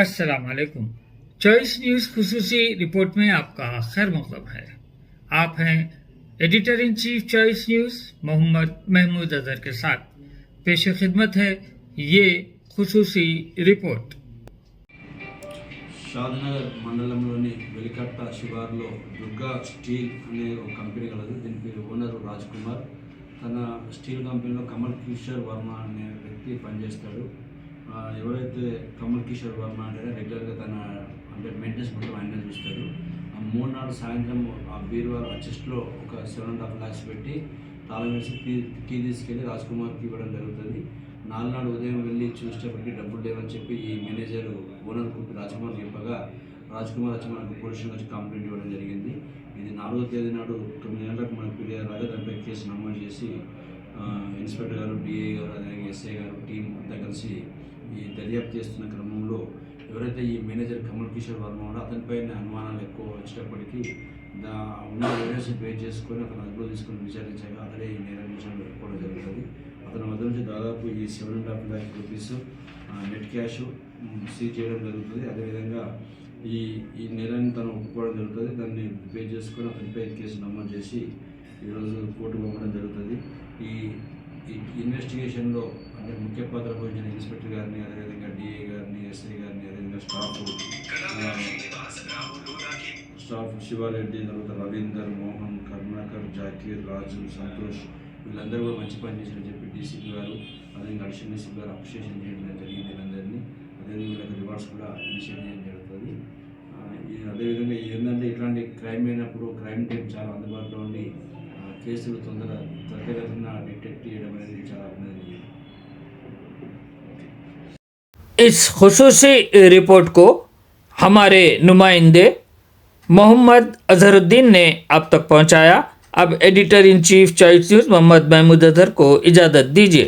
अस्सलाम वालेकुम। Choice news खुसूसी report में आपका खैर मकदम है। आप हैं editor in chief Choice News Mohammed Mahmood Azhar के साथ। पेश खिदमत है ये खुसूसी रिपोर्ट। షాద్నగర్ మండలంలోని వెలికట్ట శివార్లో దుర్గా స్టీల్ అనే ఒక కంపెనీ కలదు. దీని పేరు ఓనర్ రాజ్ కుమార్. తన స్టీల్ కంపెనీలో కమల్ కిషోర్ వర్మ అనే వ్యక్తి పనిచేస్తాడు. ఎవరైతే కమల్ కిషోర్ వర్మ అంటే రెగ్యులర్గా తన మెయింటెనెన్స్ మొత్తం ఆయన చూస్తాడు. ఆ 3 నాడు సాయంత్రం ఆ బీరువాల్ చెస్ట్లో ఒక 7.5 lakhs పెట్టి తాళం వేసి కీ తీసుకెళ్ళి రాజ్ కుమార్కి ఇవ్వడం జరుగుతుంది. 4 నాడు ఉదయం వెళ్ళి చూసేటప్పటికి డబ్బులు లేవని చెప్పి ఈ మేనేజర్ ఓనర్ కూపి రాజ్ కుమార్ చెప్పగా రాజ్ కుమార్ వచ్చి మనకు పోలీసులకు వచ్చి కంప్లైంట్ ఇవ్వడం జరిగింది. ఇది 4వ తేదీ నాడు 9 గంటలకు మనకు ఫిర్యాదు రాగా దానిపై కేసు నమోదు చేసి ఇన్స్పెక్టర్ గారు, డిఐ గారు, అదేవిధంగా ఎస్ఐ గారు టీం అంతా కలిసి ఈ దర్యాప్తు చేస్తున్న క్రమంలో ఎవరైతే ఈ మేనేజర్ కమల్ కిషోర్ వర్మ ఉన్నాడో అతనిపైన అనుమానాలు ఎక్కువ వచ్చేటప్పటికీ ఉన్న ఎవిడెన్స్ బేస్ చేసుకొని అతను అదుపులో తీసుకొని విచారించాక అతడే ఈ నేరం విషయంలో పెట్టుకోవడం జరుగుతుంది. అతని వద్ద నుంచి దాదాపు ఈ 7.5 lakh rupees net cash seize చేయడం జరుగుతుంది. అదేవిధంగా ఈ నేరాన్ని తను ఒప్పుకోవడం జరుగుతుంది. దాన్ని బేస్ చేసుకొని అతనిపై కేసు నమోదు చేసి ఈరోజు కోర్టు పంపడం జరుగుతుంది. ఈ ఇన్వెస్టిగేషన్లో ముఖ్య పాత్ర పోషించిన ఇన్స్పెక్టర్ గారిని, అదేవిధంగా డిఏ గారిని, ఎస్ఐ గారిని, అదేవిధంగా స్టాఫ్ శివారెడ్డి, తర్వాత రవీందర్, మోహన్, కరుణాకర్, జాకీర్, రాజు, సంతోష్ వీళ్ళందరూ కూడా మంచి పని చేశారని చెప్పి డీసీపీ గారు, అదేవిధంగా అడిషనల్ డీసీపీ గారు అప్రిషియేషన్ చేయడం జరిగింది వీళ్ళందరినీ. అదేవిధంగా వీళ్ళకి రివార్డ్స్ కూడా ఇనిషియేట్ చేయడం జరుగుతుంది. అదేవిధంగా ఏంటంటే ఇట్లాంటి క్రైమ్ అయినప్పుడు క్రైమ్ టీం చాలా అందుబాటులో ఉండి కేసులు త్వరితగతిన డిటెక్ట్ చేయడం అనేది చాలా అభినందనీయం. इस खुसूसी रिपोर्ट को हमारे नुमाइंदे मोहम्मद अजहरुद्दीन ने आप तक पहुंचाया। अब editor in chief Choice News Mohammed Mahmood Azhar को इजाज़त दीजिए।